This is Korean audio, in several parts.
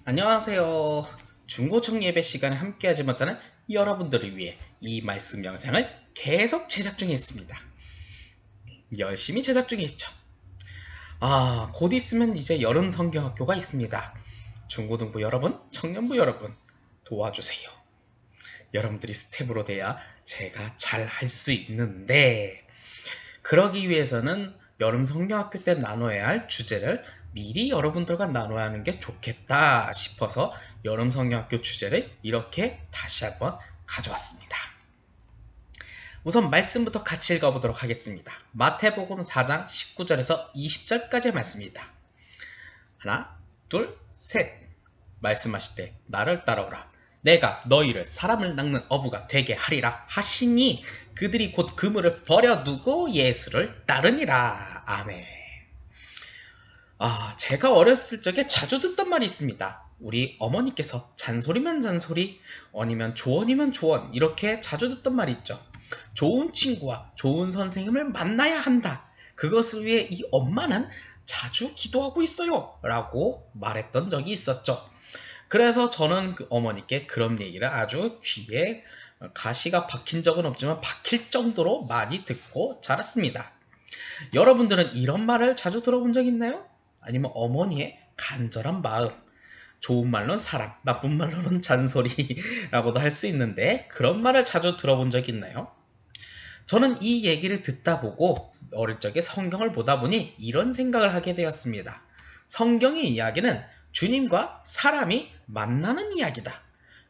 안녕하세요. 중고청 예배 시간에 함께하지 못하는 여러분들을 위해 이 말씀 영상을 계속 제작 중에 있습니다. 열심히 제작 중에 있죠. 곧 있으면 이제 여름 성경학교가 있습니다. 중고등부 여러분, 청년부 여러분, 도와주세요. 여러분들이 스텝으로 돼야 제가 잘 할 수 있는데, 그러기 위해서는 여름 성경학교 때 나눠야 할 주제를 미리 여러분들과 나눠야 하는 게 좋겠다 싶어서 여름 성경학교 주제를 이렇게 다시 한번 가져왔습니다. 우선 말씀부터 같이 읽어보도록 하겠습니다. 마태복음 4장 19절에서 20절까지의 말씀입니다. 하나, 둘, 셋. 말씀하실 때 나를 따라오라. 내가 너희를 사람을 낚는 어부가 되게 하리라 하시니 그들이 곧 그물을 버려두고 예수를 따르니라. 아멘. 제가 어렸을 적에 자주 듣던 말이 있습니다. 우리 어머니께서 잔소리면 잔소리, 아니면 조언이면 조언, 이렇게 자주 듣던 말이 있죠. 좋은 친구와 좋은 선생님을 만나야 한다. 그것을 위해 이 엄마는 자주 기도하고 있어요. 라고 말했던 적이 있었죠. 그래서 저는 그 어머니께 그런 얘기를 아주 귀에 가시가 박힌 적은 없지만 박힐 정도로 많이 듣고 자랐습니다. 여러분들은 이런 말을 자주 들어본 적 있나요? 아니면 어머니의 간절한 마음, 좋은 말로는 사랑, 나쁜 말로는 잔소리라고도 할 수 있는데 그런 말을 자주 들어본 적 있나요? 저는 이 얘기를 듣다 보고 어릴 적에 성경을 보다 보니 이런 생각을 하게 되었습니다. 성경의 이야기는 주님과 사람이 만나는 이야기다.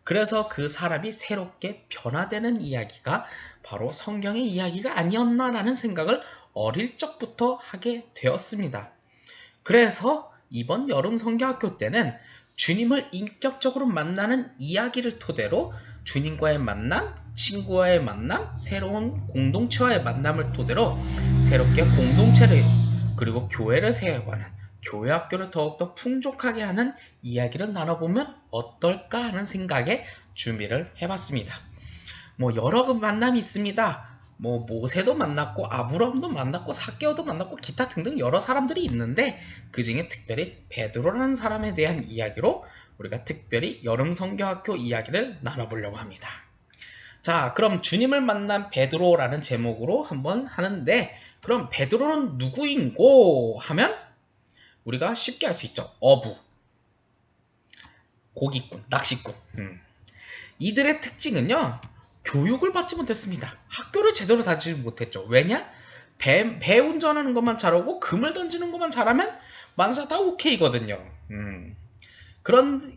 그래서 그 사람이 새롭게 변화되는 이야기가 바로 성경의 이야기가 아니었나라는 생각을 어릴 적부터 하게 되었습니다. 그래서 이번 여름 성경학교 때는 주님을 인격적으로 만나는 이야기를 토대로 주님과의 만남, 친구와의 만남, 새로운 공동체와의 만남을 토대로 새롭게 공동체를 그리고 교회를 세워가는 교회 학교를 더욱더 풍족하게 하는 이야기를 나눠보면 어떨까 하는 생각에 준비를 해봤습니다. 여러 만남이 있습니다. 모세도 만났고 아브라함도 만났고 삭개오도 만났고 기타 등등 여러 사람들이 있는데 그 중에 특별히 베드로라는 사람에 대한 이야기로 우리가 특별히 여름 성경학교 이야기를 나눠보려고 합니다. 자, 그럼 주님을 만난 베드로라는 제목으로 한번 하는데 그럼 베드로는 누구인고 하면 우리가 쉽게 알 수 있죠. 어부, 고기꾼, 낚시꾼. 이들의 특징은요. 교육을 받지 못했습니다. 학교를 제대로 다니지 못했죠. 왜냐? 배 운전하는 것만 잘하고 금을 던지는 것만 잘하면 만사 다 오케이거든요.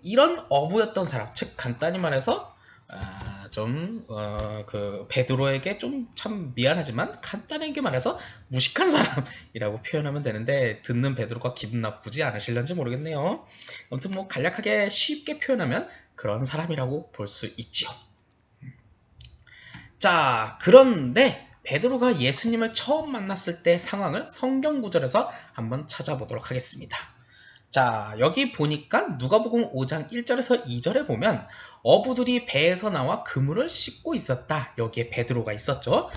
이런 어부였던 사람, 즉 간단히 말해서 그 베드로에게 좀 참 미안하지만 간단하게 말해서 무식한 사람이라고 표현하면 되는데 듣는 베드로가 기분 나쁘지 않으실런지 모르겠네요. 아무튼 간략하게 쉽게 표현하면 그런 사람이라고 볼 수 있지요. 자, 그런데 베드로가 예수님을 처음 만났을 때 상황을 성경 구절에서 한번 찾아보도록 하겠습니다. 자, 여기 보니까 누가복음 5장 1절에서 2절에 보면 어부들이 배에서 나와 그물을 씻고 있었다. 여기에 베드로가 있었죠.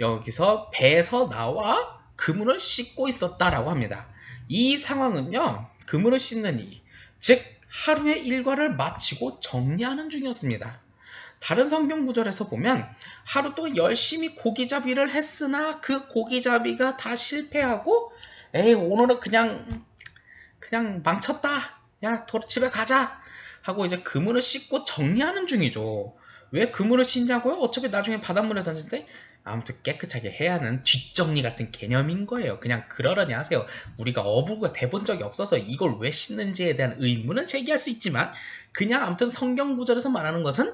여기서 배에서 나와 그물을 씻고 있었다라고 합니다. 이 상황은요. 그물을 씻는 일, 즉 하루의 일과를 마치고 정리하는 중이었습니다. 다른 성경 구절에서 보면 하루 또 열심히 고기잡이를 했으나 그 고기잡이가 다 실패하고 에이 오늘은 그냥 망쳤다. 야, 집에 가자. 하고 이제 그물을 씻고 정리하는 중이죠. 왜 그물을 씻냐고요? 어차피 나중에 바닷물에 던질 때 아무튼 깨끗하게 해야 하는 뒷정리 같은 개념인 거예요. 그냥 그러려니 하세요. 우리가 어부가 돼본 적이 없어서 이걸 왜 씻는지에 대한 의문은 제기할 수 있지만 그냥 아무튼 성경 구절에서 말하는 것은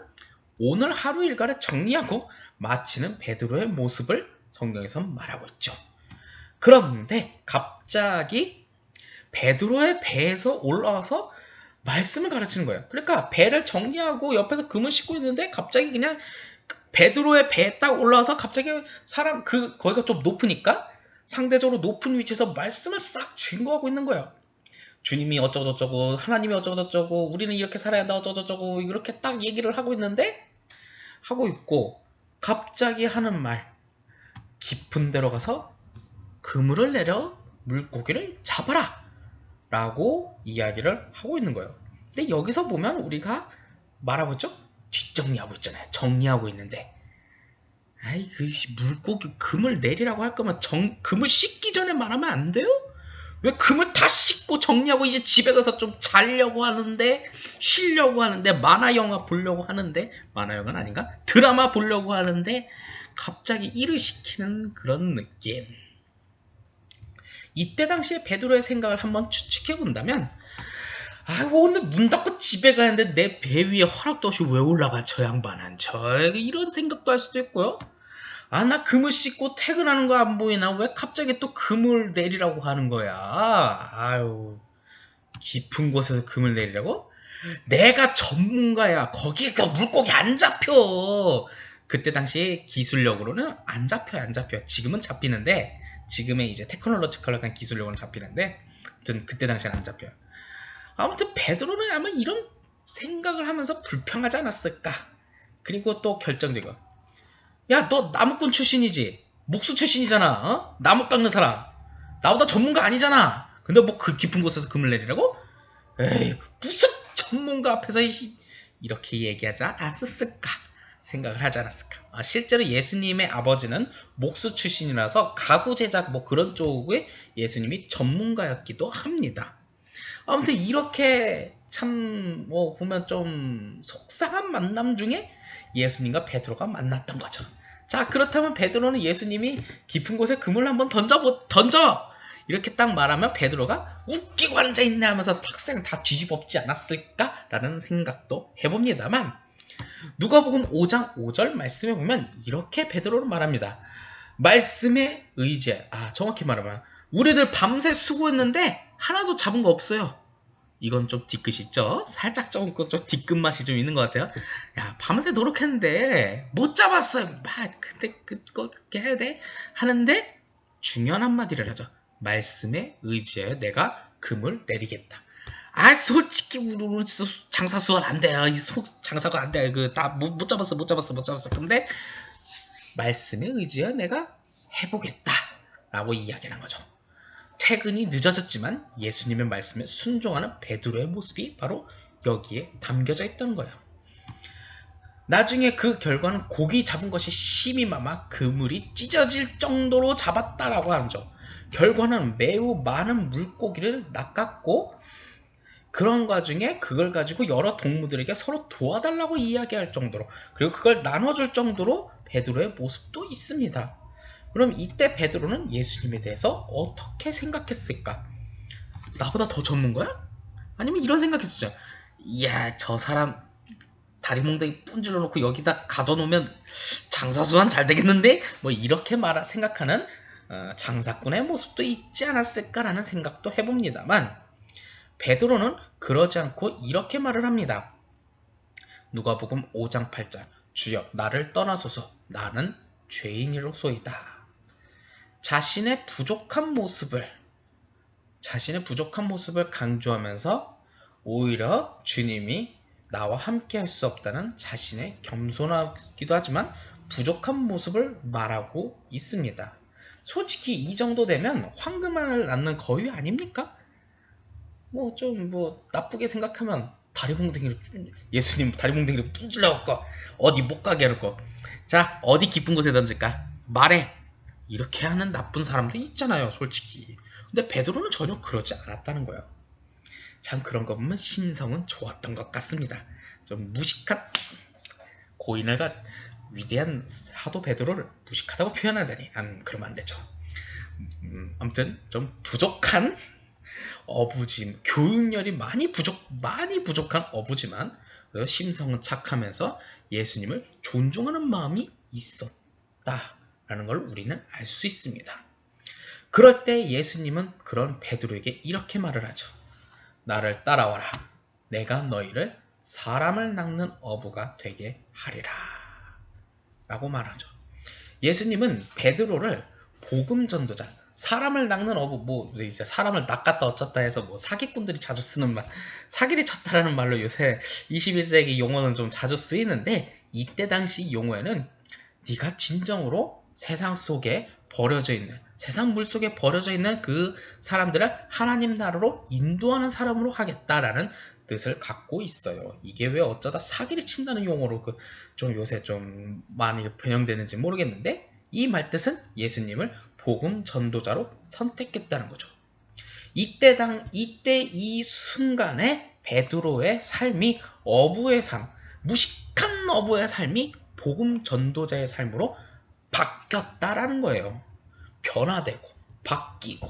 오늘 하루 일과를 정리하고 마치는 베드로의 모습을 성경에서 말하고 있죠. 그런데 갑자기 베드로의 배에서 올라와서 말씀을 가르치는 거예요. 그러니까 배를 정리하고 옆에서 금을 씻고 있는데 갑자기 그냥 베드로의 배에 딱 올라와서 갑자기 거기가 좀 높으니까 상대적으로 높은 위치에서 말씀을 싹 증거하고 있는 거예요. 주님이 어쩌고저쩌고 하나님이 어쩌고저쩌고 우리는 이렇게 살아야 한다 어쩌고저쩌고 이렇게 딱 얘기를 하고 있고 갑자기 하는 말 깊은 데로 가서 그물을 내려 물고기를 잡아라 라고 이야기를 하고 있는 거예요. 근데 여기서 보면 우리가 말하고죠? 뒷정리하고 있잖아요. 정리하고 있는데 아이 그 물고기 금을 내리라고 할 거면 금을 씻기 전에 말하면 안 돼요? 왜 금을 다 씻고 정리하고 이제 집에 가서 좀 자려고 하는데 쉬려고 하는데 만화 영화 보려고 하는데 만화 영화는 아닌가? 드라마 보려고 하는데 갑자기 일을 시키는 그런 느낌. 이때 당시에 베드로의 생각을 한번 추측해 본다면 아이고 오늘 문 닫고 집에 가는데 내 배 위에 허락도 없이 왜 올라가 저 양반은 이런 생각도 할 수도 있고요. 아 나 금을 씻고 퇴근하는 거 안 보이나 왜 갑자기 또 금을 내리라고 하는 거야. 아유 깊은 곳에서 금을 내리라고? 내가 전문가야. 거기가 물고기 안 잡혀. 그때 당시 기술력으로는 안 잡혀요. 지금은 잡히는데 지금의 이제 테크놀로지컬한 기술력으로는 잡히는데 아무튼 그때 당시에는 안 잡혀요. 아무튼 베드로는 아마 이런 생각을 하면서 불평하지 않았을까. 그리고 또 결정적으로 야 너 나무꾼 출신이지 목수 출신이잖아. 어? 나무 깎는 사람 나보다 전문가 아니잖아. 근데 뭐 그 깊은 곳에서 금을 내리라고? 에이 무슨 전문가 앞에서 이렇게 얘기하지 않았을까 생각을 하지 않았을까. 실제로 예수님의 아버지는 목수 출신이라서 가구 제작 뭐 그런 쪽에 예수님이 전문가였기도 합니다. 아무튼 이렇게 참 뭐 보면 좀 속상한 만남 중에 예수님과 베드로가 만났던 거죠. 자 그렇다면 베드로는 예수님이 깊은 곳에 그물 한번 던져 이렇게 딱 말하면 베드로가 웃기고 앉아있네 하면서 탁상 다 뒤집었지 않았을까라는 생각도 해봅니다만 누가복음 5장 5절 말씀에 보면 이렇게 베드로는 말합니다. 말씀에 의지해. 정확히 말하면 우리들 밤새 수고했는데 하나도 잡은 거 없어요. 이건 좀 뒤끝 있죠? 살짝 좀 뒤끝 맛이 좀 있는 것 같아요. 야 밤새 노력했는데 못 잡았어요. 근데 그렇게 해야 돼? 하는데 중요한 한마디를 하죠. 말씀에 의지해 내가 금을 내리겠다. 솔직히 우리 장사 수완 안 돼요. 장사가 안 돼. 못 잡았어. 근데 말씀에 의지해 내가 해보겠다. 라고 이야기를 한 거죠. 퇴근이 늦어졌지만 예수님의 말씀에 순종하는 베드로의 모습이 바로 여기에 담겨져 있던 거예요. 나중에 그 결과는 고기 잡은 것이 심히 많아 그물이 찢어질 정도로 잡았다라고 하죠. 결과는 매우 많은 물고기를 낚았고 그런 과정에 그걸 가지고 여러 동무들에게 서로 도와달라고 이야기할 정도로 그리고 그걸 나눠줄 정도로 베드로의 모습도 있습니다. 그럼 이때 베드로는 예수님에 대해서 어떻게 생각했을까? 나보다 더 전문가야? 아니면 이런 생각했었죠. 이야 저 사람 다리 몽둥이 분질러 놓고 여기다 가둬놓으면 장사수완 잘 되겠는데? 뭐 이렇게 생각하는 장사꾼의 모습도 있지 않았을까라는 생각도 해봅니다만 베드로는 그러지 않고 이렇게 말을 합니다. 누가복음 5장 8절 주여 나를 떠나소서 나는 죄인이로소이다. 자신의 부족한 모습을 강조하면서 오히려 주님이 나와 함께 할 수 없다는 자신의 겸손하기도 하지만 부족한 모습을 말하고 있습니다. 솔직히 이 정도 되면 황금알을 낳는 거위 아닙니까? 나쁘게 생각하면 예수님 다리 몽둥이로 뿜질러갖고 어디 못 가게 해놓고 자 어디 깊은 곳에 던질까? 말해. 이렇게 하는 나쁜 사람도 있잖아요 솔직히. 근데 베드로는 전혀 그러지 않았다는 거예요. 참 그런 거 보면 심성은 좋았던 것 같습니다. 좀 무식한 고인을가 위대한 사도 베드로를 무식하다고 표현하다니 그러면 안 되죠. 아무튼 좀 부족한 어부지 교육열이 많이 부족한 어부지만 심성은 착하면서 예수님을 존중하는 마음이 있었다라는 걸 우리는 알 수 있습니다. 그럴 때 예수님은 그런 베드로에게 이렇게 말을 하죠. 나를 따라와라. 내가 너희를 사람을 낚는 어부가 되게 하리라. 라고 말하죠. 예수님은 베드로를 복음 전도자, 사람을 낚는 어부, 이제 사람을 낚았다 어쩌다 해서 사기꾼들이 자주 쓰는 말, 사기를 쳤다라는 말로 요새 21세기 용어는 좀 자주 쓰이는데 이때 당시 용어에는 네가 진정으로 세상 속에 버려져 있는 세상 물속에 버려져 있는 그 사람들을 하나님 나라로 인도하는 사람으로 하겠다라는 뜻을 갖고 있어요. 이게 왜 어쩌다 사기를 친다는 용어로 좀 요새 좀 많이 변형되는지 모르겠는데, 이 말뜻은 예수님을 복음 전도자로 선택했다는 거죠. 이때 이 순간에 베드로의 삶이 어부의 삶, 무식한 어부의 삶이 복음 전도자의 삶으로 바뀌었다라는 거예요. 변화되고 바뀌고,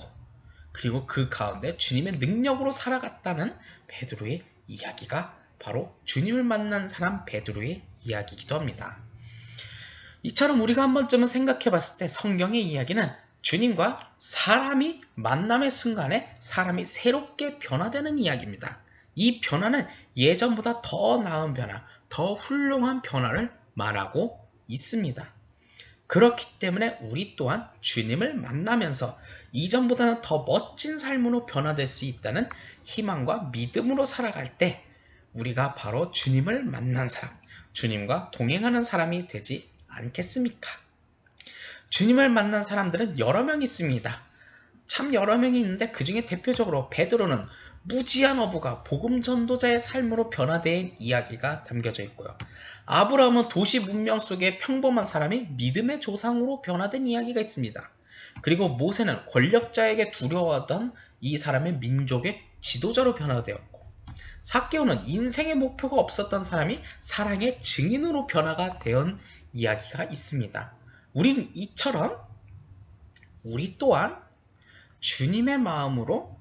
그리고 그 가운데 주님의 능력으로 살아갔다는 베드로의 이야기가 바로 주님을 만난 사람 베드로의 이야기이기도 합니다. 이처럼 우리가 한 번쯤은 생각해 봤을 때 성경의 이야기는 주님과 사람이 만남의 순간에 사람이 새롭게 변화되는 이야기입니다. 이 변화는 예전보다 더 나은 변화, 더 훌륭한 변화를 말하고 있습니다. 그렇기 때문에 우리 또한 주님을 만나면서 이전보다는 더 멋진 삶으로 변화될 수 있다는 희망과 믿음으로 살아갈 때 우리가 바로 주님을 만난 사람, 주님과 동행하는 사람이 되지 않겠습니까? 주님을 만난 사람들은 여러 명 있습니다. 참 여러 명이 있는데 그 중에 대표적으로 베드로는 무지한 어부가 복음 전도자의 삶으로 변화된 이야기가 담겨져 있고요. 아브라함은 도시 문명 속의 평범한 사람이 믿음의 조상으로 변화된 이야기가 있습니다. 그리고 모세는 권력자에게 두려워하던 이 사람의 민족의 지도자로 변화되었고, 삭개오는 인생의 목표가 없었던 사람이 사랑의 증인으로 변화가 된 이야기가 있습니다. 우린 이처럼 우리 또한 주님의 마음으로,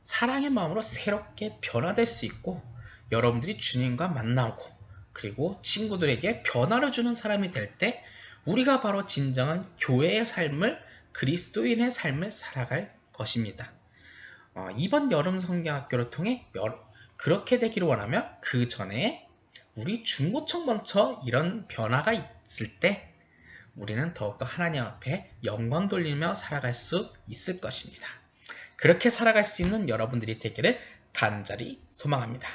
사랑의 마음으로 새롭게 변화될 수 있고, 여러분들이 주님과 만나고 그리고 친구들에게 변화를 주는 사람이 될 때 우리가 바로 진정한 교회의 삶을, 그리스도인의 삶을 살아갈 것입니다. 이번 여름 성경학교를 통해 그렇게 되기를 원하며, 그 전에 우리 중고청 먼저 이런 변화가 있을 때 우리는 더욱더 하나님 앞에 영광 돌리며 살아갈 수 있을 것입니다. 그렇게 살아갈 수 있는 여러분들이 되기를 간절히 소망합니다.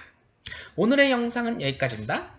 오늘의 영상은 여기까지입니다.